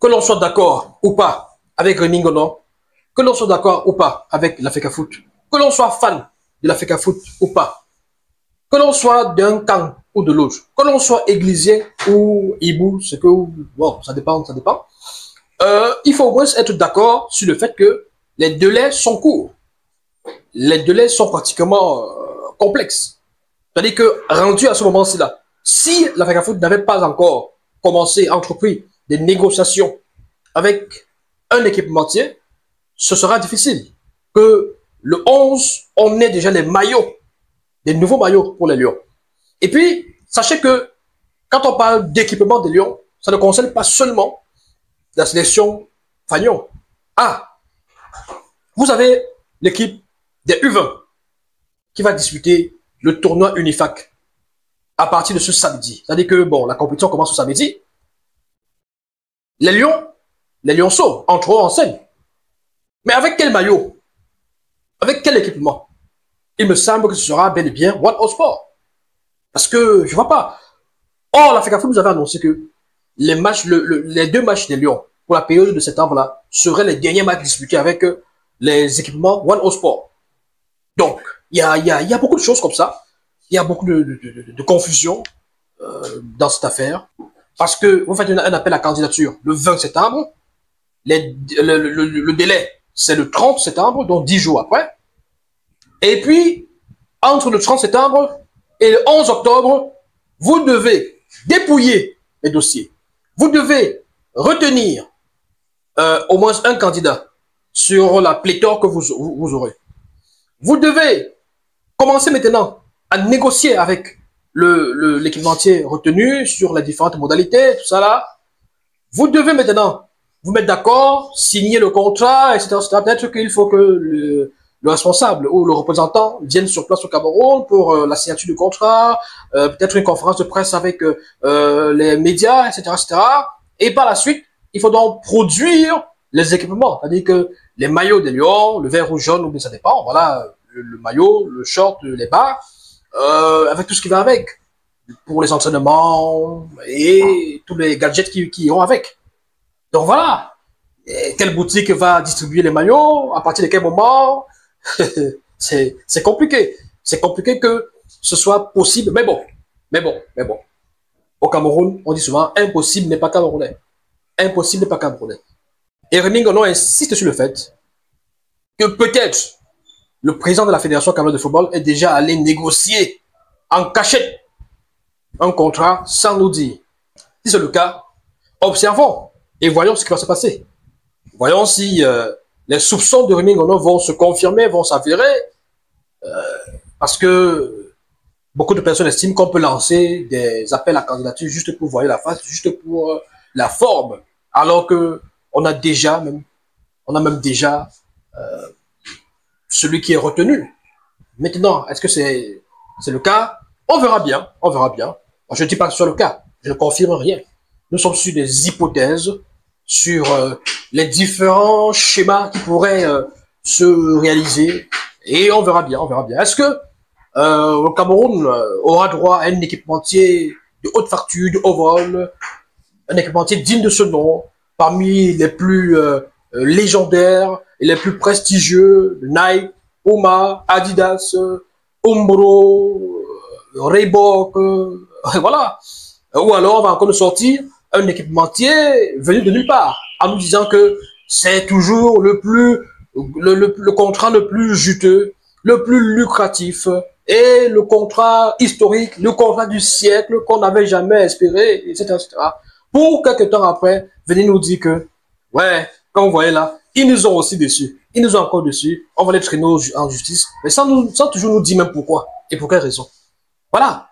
que l'on soit d'accord ou pas avec Rémi Ngono, que l'on soit d'accord ou pas avec l'Africa Foot, que l'on soit fan de l'Africa Foot ou pas, que l'on soit d'un camp ou de l'autre, que l'on soit églisien ou hibou, ce que, bon, ça dépend, ça dépend. Il faut au moins être d'accord sur le fait que les délais sont courts. Les délais sont pratiquement complexes. C'est-à-dire que, rendu à ce moment-ci-là, si l'Africa Foot n'avait pas encore commencé, entrepris des négociations avec un équipementier, ce sera difficile que le 11, on ait déjà les maillots, des nouveaux maillots pour les Lions. Et puis, sachez que quand on parle d'équipement des Lions, ça ne concerne pas seulement la sélection Fagnon. Ah, vous avez l'équipe des U20 qui va disputer le tournoi Unifac à partir de ce samedi. C'est-à-dire que, bon, la compétition commence ce samedi. Les Lionceaux entreront en scène. Mais avec quel maillot? Avec quel équipement? Il me semble que ce sera bel et bien One All Sport. Parce que, je vois pas. Or, l'Africa Foot nous avait annoncé que les matchs, les deux matchs des Lions pour la période de septembre-là seraient les derniers matchs disputés avec les équipements One All Sport. Donc, il y a beaucoup de choses comme ça. Il y a beaucoup de confusion dans cette affaire. Parce que vous faites un appel à candidature le 20 septembre. Le délai, c'est le 30 septembre, donc 10 jours après. Et puis, entre le 30 septembre et le 11 octobre, vous devez dépouiller les dossiers. Vous devez retenir au moins un candidat sur la pléthore que vous aurez. Vous devez commencer maintenant à négocier avec l'équipementier retenu sur les différentes modalités, tout ça là. Vous devez maintenant vous mettre d'accord, signer le contrat, etc. Peut-être qu'il faut que le responsable ou le représentant vienne sur place au Cameroun pour la signature du contrat, peut-être une conférence de presse avec les médias, etc., etc. Et par la suite, il faut donc produire les équipements, c'est-à-dire que les maillots des Lions, le vert ou jaune, ou bien ça dépend, voilà, le maillot, le short, les bas, avec tout ce qui va avec, pour les entraînements et tous les gadgets qui iront avec. Donc voilà, et quelle boutique va distribuer les maillots, à partir de quel moment, c'est compliqué. C'est compliqué que ce soit possible, mais bon. Au Cameroun, on dit souvent, impossible n'est pas camerounais. Impossible n'est pas camerounais. Et Rémi Ngono insiste sur le fait que peut-être le président de la Fédération camerounaise de football est déjà allé négocier en cachette un contrat sans nous dire. Si c'est le cas, observons et voyons ce qui va se passer. Voyons si les soupçons de Rémi Ngono vont se confirmer, vont s'avérer, parce que beaucoup de personnes estiment qu'on peut lancer des appels à candidature juste pour voir la face, juste pour la forme, alors que on a même déjà celui qui est retenu. Maintenant, est-ce que c'est le cas? On verra bien, on verra bien. Je ne dis pas que ce soit le cas, je ne confirme rien. Nous sommes sur des hypothèses, sur les différents schémas qui pourraient se réaliser, et on verra bien, on verra bien. Est-ce que le Cameroun aura droit à un équipementier de haute facture, de haut vol, un équipementier digne de ce nom, parmi les plus légendaires et les plus prestigieux, Nike, Puma, Adidas, Umbro, Reebok, voilà. Ou alors on va encore nous sortir un équipementier venu de nulle part, en nous disant que c'est toujours le contrat le plus juteux, le plus lucratif, et le contrat historique, le contrat du siècle qu'on n'avait jamais espéré, etc., etc. Pour quelques temps après, venir nous dire que, ouais, comme vous voyez là, ils nous ont aussi dessus. Ils nous ont encore dessus. On va les traîner en justice, mais sans toujours nous dire même pourquoi et pour quelle raison. Voilà.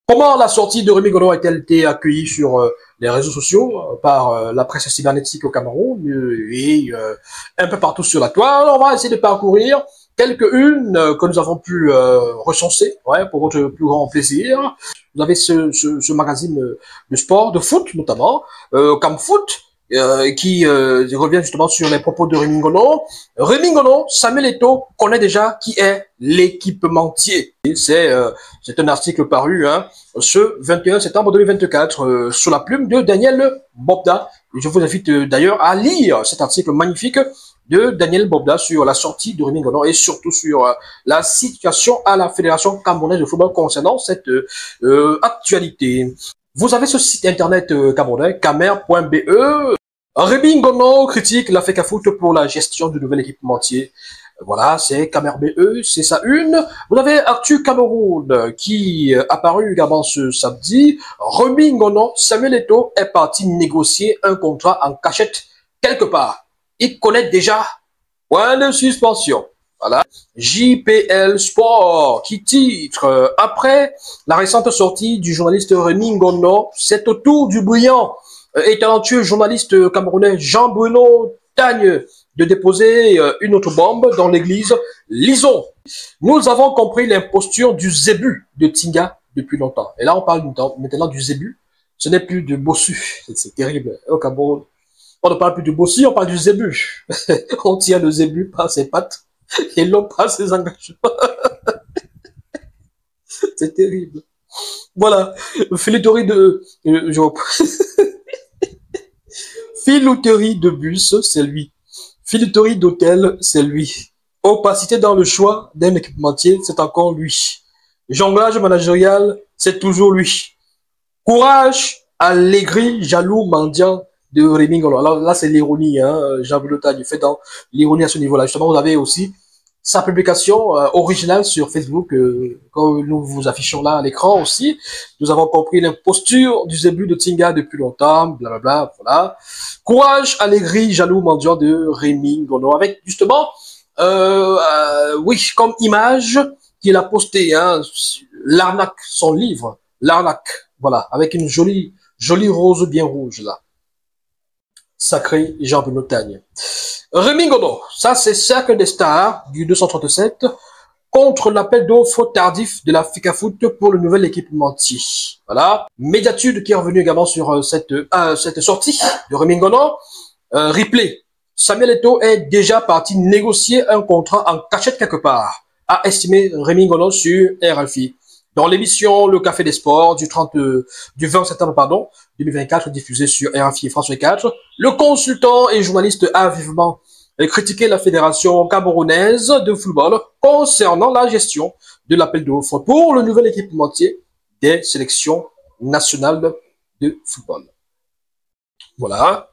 Comment la sortie de Rémi Ngono a-t-elle été accueillie sur les réseaux sociaux par la presse cybernétique au Cameroun et un peu partout sur la toile? On va essayer de parcourir quelques-unes que nous avons pu recenser, ouais, pour votre plus grand plaisir. Vous avez ce magazine de sport, de foot notamment, Camfoot, qui revient justement sur les propos de Rémi Ngono. Rémi Ngono, Samuel Eto'o connaît déjà qui est l'équipementier. C'est un article paru ce 21 septembre 2024 sous la plume de Daniel Bobda, Je vous invite d'ailleurs à lire cet article magnifique de Daniel Bobda sur la sortie de Rémi Ngono et surtout sur la situation à la Fédération camerounaise de football concernant cette actualité. Vous avez ce site internet camerounais, camer.be. Rémi Ngono critique la FECAFOOT pour la gestion du nouvel équipementier. Voilà, c'est Camer.be, c'est ça une. Vous avez Actu Cameroun qui apparu également ce samedi. Rémi Ngono, Samuel Eto'o est parti négocier un contrat en cachette quelque part. Il connaît déjà. Point de suspension. Voilà. JPL Sport qui titre après la récente sortie du journaliste Rémi Ngono, c'est au tour du brillant et talentueux journaliste camerounais Jean-Bruno Tagne de déposer une autre bombe dans l'église Lison. Nous avons compris l'imposture du zébu de Tinga depuis longtemps. Et là, on parle maintenant du zébu. Ce n'est plus du bossu. C'est terrible. Au Cameroun, on ne parle plus du bossu, on parle du zébu. On tient le zébu par ses pattes et l'homme par ses engagements. C'est terrible. Voilà. Filouterie de... Filouterie de bus, c'est lui. Filouterie d'hôtel, c'est lui. Opacité dans le choix d'un équipementier, c'est encore lui. Jonglage managérial, c'est toujours lui. Courage, allégré, jaloux, mendiant de Rémi Ngono. Alors là, c'est l'ironie, hein. Jean-Bruno Tagne fait dans l'ironie à ce niveau-là. Justement, vous avez aussi sa publication originale sur Facebook, comme nous vous affichons là à l'écran aussi. Nous avons compris l'imposture du zébu de Tinga depuis longtemps, blablabla, voilà. Courage, allégré, jaloux, mendiant de Rémi Ngono, avec justement, oui, comme image qu'il a posté, hein, l'arnaque, son livre, l'arnaque, voilà, avec une jolie rose bien rouge là. Sacré Jean-Bruno Tagne. Rémi Ngono, ça c'est Cercle des Stars du 237 contre l'appel d'offres tardif de la FECAFOOT pour le nouvel équipementier. Voilà. Médiatude qui est revenu également sur cette sortie de Rémi Ngono. Replay. Samuel Eto'o est déjà parti négocier un contrat en cachette quelque part, a estimé Rémi Ngono sur RFI. Dans l'émission Le Café des Sports du 20 septembre, 2024, diffusée sur RFI et France 4, le consultant et journaliste a vivement critiqué la Fédération camerounaise de football concernant la gestion de l'appel d'offres pour le nouvel équipementier des sélections nationales de football. Voilà.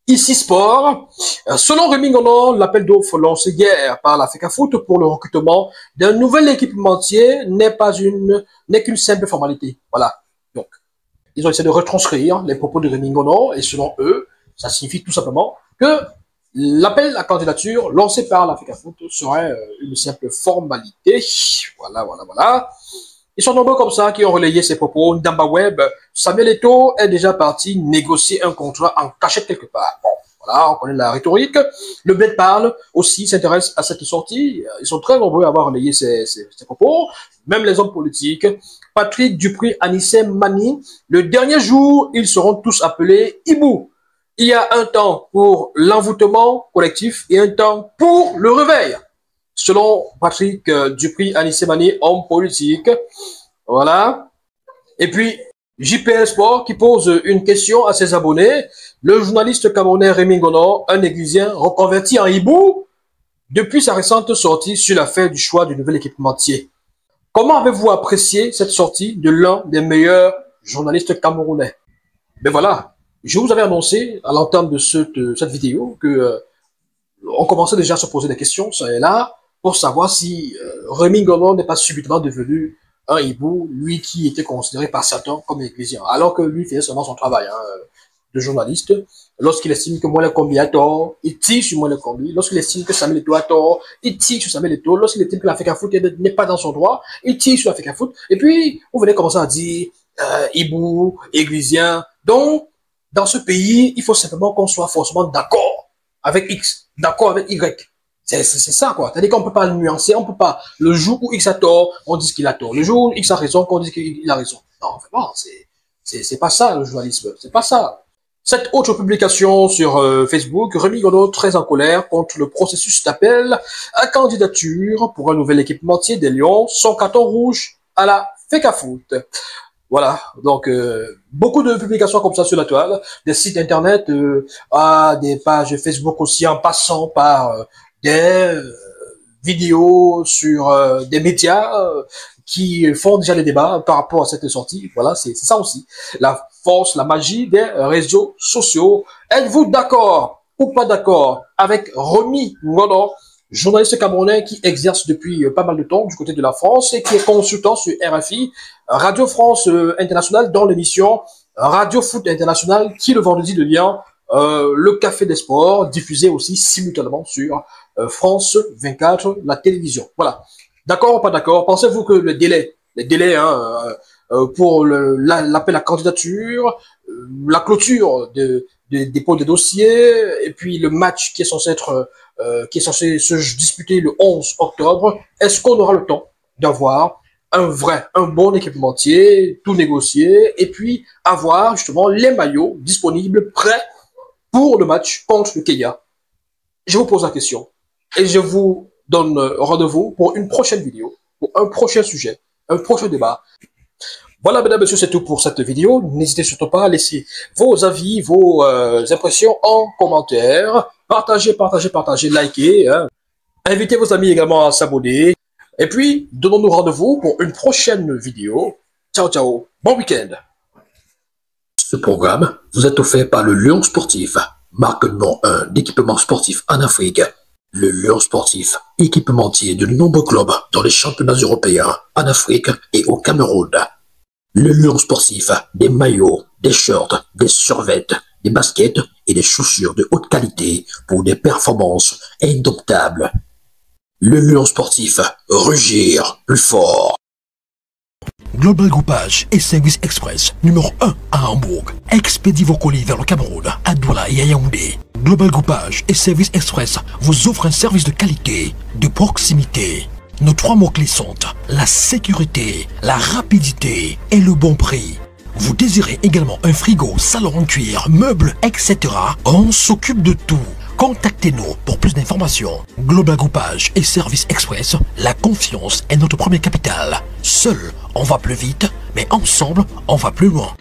Ici Sport, selon Rémi Ngono, l'appel d'offres lancé hier par la FECAFOOT pour le recrutement d'un nouvel équipementier n'est qu'une simple formalité. Voilà. Donc, ils ont essayé de retranscrire les propos de Rémi Ngono et selon eux, ça signifie tout simplement que l'appel à candidature lancé par la FECAFOOT serait une simple formalité. Voilà, voilà, voilà. Ils sont nombreux comme ça qui ont relayé ces propos. Ndamba Web, Samuel Eto'o est déjà parti négocier un contrat en cachette quelque part. Bon, voilà, on connaît la rhétorique. Le Bled parle aussi, s'intéresse à cette sortie. Ils sont très nombreux à avoir relayé ces propos. Même les hommes politiques. Patrick Dupri, Anissé Mani. Le dernier jour, ils seront tous appelés Hibou. Il y a un temps pour l'envoûtement collectif et un temps pour le réveil. Selon Patrick Dupri, Anissé Mani, homme politique. Voilà. Et puis, JPL Sport qui pose une question à ses abonnés. Le journaliste camerounais Rémi Ngono, un églisien reconverti en hibou, depuis sa récente sortie sur l'affaire du choix du nouvel équipementier. Comment avez-vous apprécié cette sortie de l'un des meilleurs journalistes camerounais? Ben voilà, je vous avais annoncé à l'entame de cette vidéo que on commençait déjà à se poser des questions, ça et là, pour savoir si Rémi Ngono n'est pas subitement devenu un hibou, lui qui était considéré par certains comme églésien, alors que lui faisait seulement son travail de journaliste. Lorsqu'il estime que Moelle Kombi a tort, il tire sur Moelle Kombi. Lorsqu'il estime que Samuel Eto'o a tort, il tire sur Samuel Eto'o. Lorsqu'il estime que la FECAFOOT n'est pas dans son droit, il tire sur la FECAFOOT. Et puis, vous venez commencer à dire hibou, églésien. Donc, dans ce pays, il faut simplement qu'on soit forcément d'accord avec X, d'accord avec Y. C'est ça, quoi. C'est-à-dire qu'on peut pas le nuancer, on peut pas. Le jour où X a tort, on dit qu'il a tort. Le jour où X a raison, on dit qu'il a raison. Non, vraiment, c'est pas ça, le journalisme. C'est pas ça. Cette autre publication sur Facebook, Rémi Ngono très en colère contre le processus d'appel à candidature pour un nouvel équipementier des Lions, son carton rouge à la FECAFOOT. Voilà, donc beaucoup de publications comme ça sur la toile, des sites internet, des pages Facebook aussi, en passant par des vidéos sur des médias qui font déjà des débats par rapport à cette sortie. Voilà, c'est ça aussi, la force, la magie des réseaux sociaux. Êtes-vous d'accord ou pas d'accord avec Remy Ngolo, journaliste camerounais qui exerce depuis pas mal de temps du côté de la France et qui est consultant sur RFI, Radio France Internationale, dans l'émission Radio Foot International, qui le vendredi devient le Café des Sports, diffusé aussi simultanément sur France 24, la télévision. Voilà. D'accord ou pas d'accord? Pensez-vous que les délais pour l'appel à candidature, la clôture des dépôts de dossiers, et puis le match qui est censé se disputer le 11 octobre, est-ce qu'on aura le temps d'avoir un bon équipementier, tout négocié, et puis avoir justement les maillots disponibles, prêts pour le match contre le Kenya? Je vous pose la question et je vous donne rendez-vous pour une prochaine vidéo, pour un prochain sujet, un prochain débat. Voilà, mesdames et messieurs, c'est tout pour cette vidéo. N'hésitez surtout pas à laisser vos avis, vos impressions en commentaire. Partagez, likez. Hein. Invitez vos amis également à s'abonner. Et puis, donnons-nous rendez-vous pour une prochaine vidéo. Ciao, ciao. Bon week-end. Ce programme vous est offert par le Lion Sportif, marque numéro 1 d'équipement sportif en Afrique. Le Lion Sportif, équipementier de nombreux clubs dans les championnats européens, en Afrique et au Cameroun. Le Lion Sportif, des maillots, des shorts, des survêtements, des baskets et des chaussures de haute qualité pour des performances indomptables. Le Lion Sportif, rugir plus fort. Global Groupage et Service Express, numéro 1 à Hambourg. Expédie vos colis vers le Cameroun, à Douala et à Yaoundé. Global Groupage et Service Express vous offrent un service de qualité, de proximité. Nos 3 mots-clés sont la sécurité, la rapidité et le bon prix. Vous désirez également un frigo, salon en cuir, meubles, etc. On s'occupe de tout. Contactez-nous pour plus d'informations. Global Groupage et Service Express, la confiance est notre premier capital. Seul, on va plus vite, mais ensemble, on va plus loin.